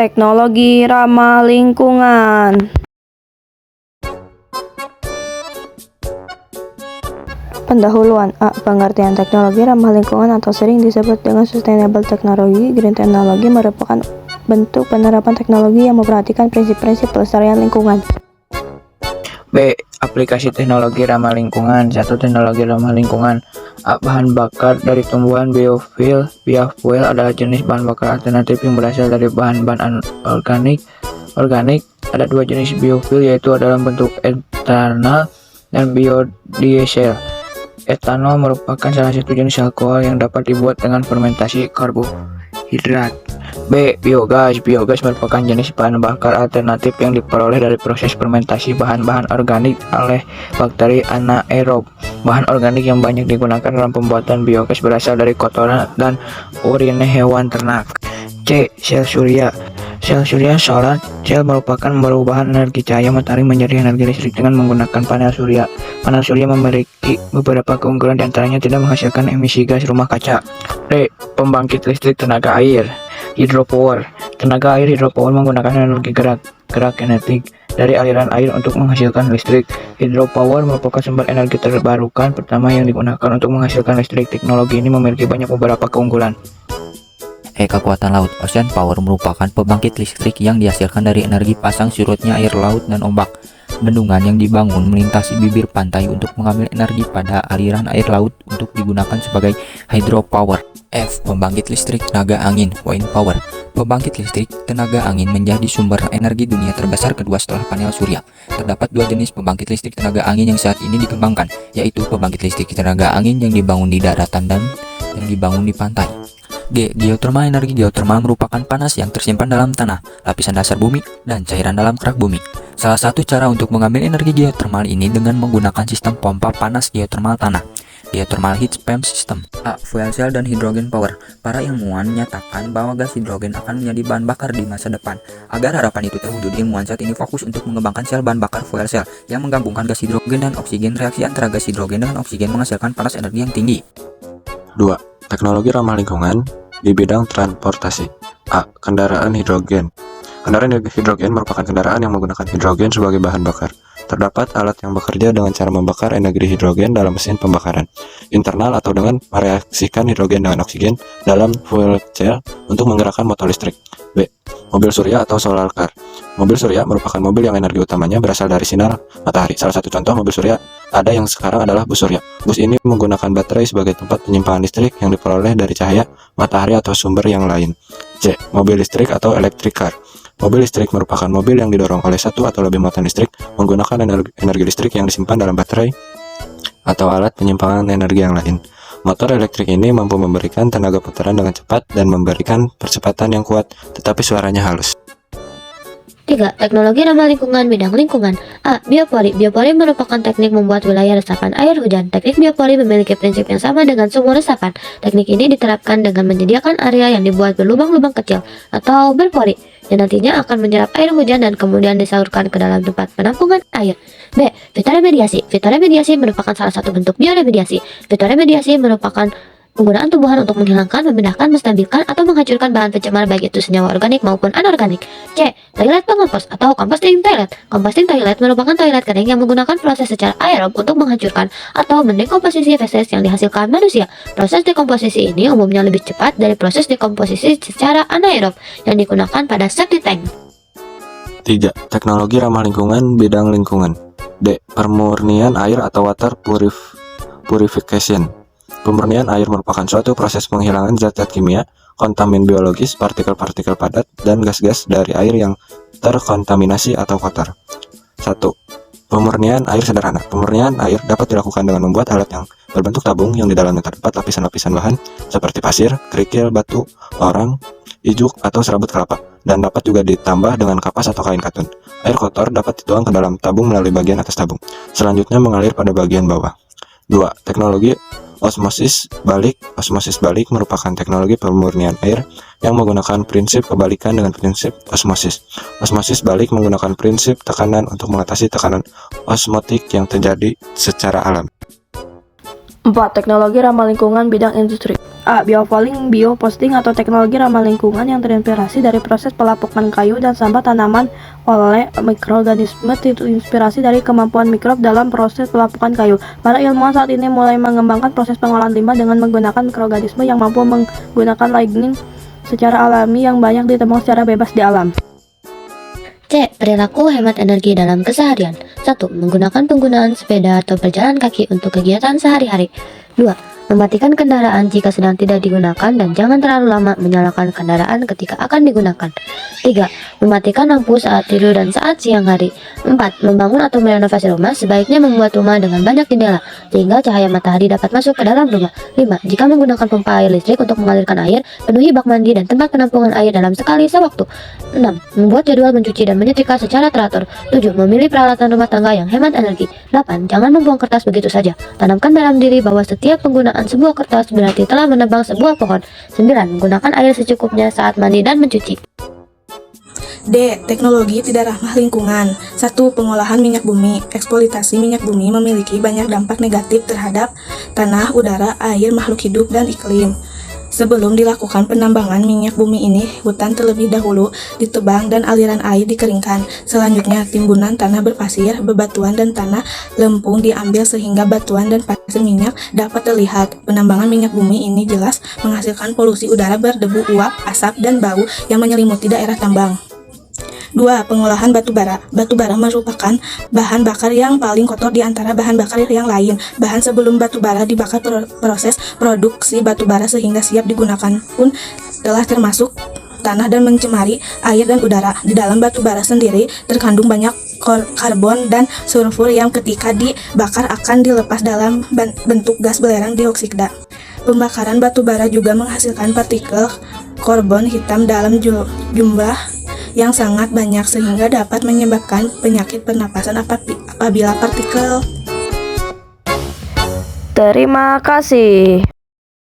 Teknologi ramah lingkungan. Pendahuluan. A. Pengertian teknologi ramah lingkungan atau sering disebut dengan sustainable technology. Green technology merupakan bentuk penerapan teknologi yang memperhatikan prinsip-prinsip pelestarian lingkungan. B. Aplikasi teknologi ramah lingkungan. 1. Teknologi ramah lingkungan. A. Bahan bakar dari tumbuhan. Biofuel. Biofuel adalah jenis bahan bakar alternatif yang berasal dari bahan-bahan organik. Ada dua jenis biofuel, yaitu dalam bentuk etanol dan biodiesel. Etanol merupakan salah satu jenis alkohol yang dapat dibuat dengan fermentasi karbohidrat. B. Biogas. Biogas merupakan jenis bahan bakar alternatif yang diperoleh dari proses fermentasi bahan-bahan organik oleh bakteri anaerob. Bahan organik yang banyak digunakan dalam pembuatan biogas berasal dari kotoran dan urin hewan ternak. C. Sel surya. Sel surya solar cell merupakan perubahan energi cahaya matahari menjadi energi listrik dengan menggunakan panel surya. Panel surya memiliki beberapa keunggulan, diantaranya tidak menghasilkan emisi gas rumah kaca. D. Pembangkit listrik tenaga air. Hydropower. Tenaga air hidropower menggunakan energi gerak kinetik dari aliran air untuk menghasilkan listrik. Hydropower merupakan sumber energi terbarukan pertama yang digunakan untuk menghasilkan listrik. Teknologi ini memiliki beberapa keunggulan. Kekuatan laut. Ocean power merupakan pembangkit listrik yang dihasilkan dari energi pasang surutnya air laut dan ombak. Bendungan yang dibangun melintasi bibir pantai untuk mengambil energi pada aliran air laut untuk digunakan sebagai hydropower. F. Pembangkit listrik tenaga angin. Wind power. Pembangkit listrik tenaga angin menjadi sumber energi dunia terbesar kedua setelah panel surya. Terdapat dua jenis pembangkit listrik tenaga angin yang saat ini dikembangkan, yaitu pembangkit listrik tenaga angin yang dibangun di daratan dan yang dibangun di pantai. G. Geotermal. Energi geotermal merupakan panas yang tersimpan dalam tanah, lapisan dasar bumi, dan cairan dalam kerak bumi. Salah satu cara untuk mengambil energi geotermal ini dengan menggunakan sistem pompa panas geotermal tanah, geothermal heat pump system. A. Fuel cell dan hydrogen power. Para ilmuwan menyatakan bahwa gas hidrogen akan menjadi bahan bakar di masa depan. Agar harapan itu terwujud, ilmuwan saat ini fokus untuk mengembangkan sel bahan bakar fuel cell yang menggabungkan gas hidrogen dan oksigen. Reaksi antara gas hidrogen dengan oksigen menghasilkan panas energi yang tinggi. 2. Teknologi ramah lingkungan di bidang transportasi. A. Kendaraan hidrogen. Kendaraan hidrogen merupakan kendaraan yang menggunakan hidrogen sebagai bahan bakar. Terdapat alat yang bekerja dengan cara membakar energi hidrogen dalam mesin pembakaran internal atau dengan mereaksikan hidrogen dengan oksigen dalam fuel cell untuk menggerakkan motor listrik. B. Mobil surya atau solar car. Mobil surya merupakan mobil yang energi utamanya berasal dari sinar matahari. Salah satu contoh mobil surya ada yang sekarang adalah bus surya. Bus ini menggunakan baterai sebagai tempat penyimpanan listrik yang diperoleh dari cahaya matahari atau sumber yang lain. C. Mobil listrik atau electric car. Mobil listrik merupakan mobil yang didorong oleh satu atau lebih muatan listrik menggunakan energi listrik yang disimpan dalam baterai atau alat penyimpanan energi yang lain. Motor elektrik ini mampu memberikan tenaga putaran dengan cepat dan memberikan percepatan yang kuat, tetapi suaranya halus. 3. Teknologi ramah lingkungan bidang lingkungan. A. Biopori. Biopori merupakan teknik membuat wilayah resapan air hujan. Teknik biopori memiliki prinsip yang sama dengan sumur resapan. Teknik ini diterapkan dengan menyediakan area yang dibuat berlubang-lubang kecil atau berpori, yang nantinya akan menyerap air hujan dan kemudian disalurkan ke dalam tempat penampungan air. B. Fitoremediasi. Fitoremediasi merupakan salah satu bentuk bioremediasi. Fitoremediasi merupakan penggunaan tumbuhan untuk menghilangkan, memindahkan, menstabilkan, atau menghancurkan bahan pencemar baik itu senyawa organik maupun anorganik. C. Toilet pengompos atau composting toilet. Composting toilet merupakan toilet kering yang menggunakan proses secara aerob untuk menghancurkan atau mendekomposisi feses yang dihasilkan manusia. Proses dekomposisi ini umumnya lebih cepat dari proses dekomposisi secara anaerob yang digunakan pada septic tank. 3. Teknologi ramah lingkungan bidang lingkungan. D. Pemurnian air atau water purification. Pemurnian air merupakan suatu proses penghilangan zat-zat kimia, kontamin biologis, partikel-partikel padat, dan gas-gas dari air yang terkontaminasi atau kotor. 1. Pemurnian air sederhana. Pemurnian air dapat dilakukan dengan membuat alat yang berbentuk tabung yang di dalamnya terdapat lapisan-lapisan bahan seperti pasir, kerikil, batu, lorang, ijuk, atau serabut kelapa, dan dapat juga ditambah dengan kapas atau kain katun. Air kotor dapat dituang ke dalam tabung melalui bagian atas tabung, selanjutnya mengalir pada bagian bawah. 2. Teknologi osmosis balik. Osmosis balik merupakan teknologi pemurnian air yang menggunakan prinsip kebalikan dengan prinsip osmosis. Osmosis balik menggunakan prinsip tekanan untuk mengatasi tekanan osmotik yang terjadi secara alami. 4. Teknologi ramah lingkungan bidang industri. A. Biofouling, bioposting atau teknologi ramah lingkungan yang terinspirasi dari proses pelapukan kayu dan sampah tanaman oleh mikroorganisme, terinspirasi dari kemampuan mikrob dalam proses pelapukan kayu. Para ilmuwan saat ini mulai mengembangkan proses pengolahan limbah dengan menggunakan mikroorganisme yang mampu menggunakan lignin secara alami yang banyak ditemukan secara bebas di alam. C. Perilaku hemat energi dalam keseharian. 1. Menggunakan penggunaan sepeda atau berjalan kaki untuk kegiatan sehari-hari. 2. Mematikan kendaraan jika sedang tidak digunakan dan jangan terlalu lama menyalakan kendaraan ketika akan digunakan. 3. Mematikan lampu saat tidur dan saat siang hari. 4. Membangun atau merenovasi rumah, sebaiknya membuat rumah dengan banyak jendela sehingga cahaya matahari dapat masuk ke dalam rumah. 5. Jika menggunakan pompa air listrik untuk mengalirkan air, penuhi bak mandi dan tempat penampungan air dalam sekali sewaktu. 6. Membuat jadwal mencuci dan menyetrika secara teratur. 7. Memilih peralatan rumah tangga yang hemat energi. 8. Jangan membuang kertas begitu saja. Tanamkan dalam diri bahwa setiap penggunaan sebuah kertas berarti telah menebang sebuah pohon. 9. Menggunakan air secukupnya saat mandi dan mencuci. D. Teknologi tidak ramah lingkungan. 1. Pengolahan minyak bumi. Eksploitasi minyak bumi memiliki banyak dampak negatif terhadap tanah, udara, air, makhluk hidup, dan iklim. Sebelum dilakukan penambangan minyak bumi ini, hutan terlebih dahulu ditebang dan aliran air dikeringkan. Selanjutnya, timbunan tanah berpasir, bebatuan, dan tanah lempung diambil sehingga batuan dan pasir minyak dapat terlihat. Penambangan minyak bumi ini jelas menghasilkan polusi udara berdebu uap, asap, dan bau yang menyelimuti daerah tambang. 2. Pengolahan batu bara. Batu bara merupakan bahan bakar yang paling kotor di antara bahan bakar yang lain. Bahan sebelum batu bara dibakar, proses produksi batu bara sehingga siap digunakan pun telah termasuk tanah dan mencemari air dan udara. Di dalam batu bara sendiri terkandung banyak karbon dan sulfur yang ketika dibakar akan dilepas dalam bentuk gas belerang dioksida. Pembakaran batu bara juga menghasilkan partikel karbon hitam dalam jumlah yang sangat banyak sehingga dapat menyebabkan penyakit pernapasan apabila partikel. Terima kasih.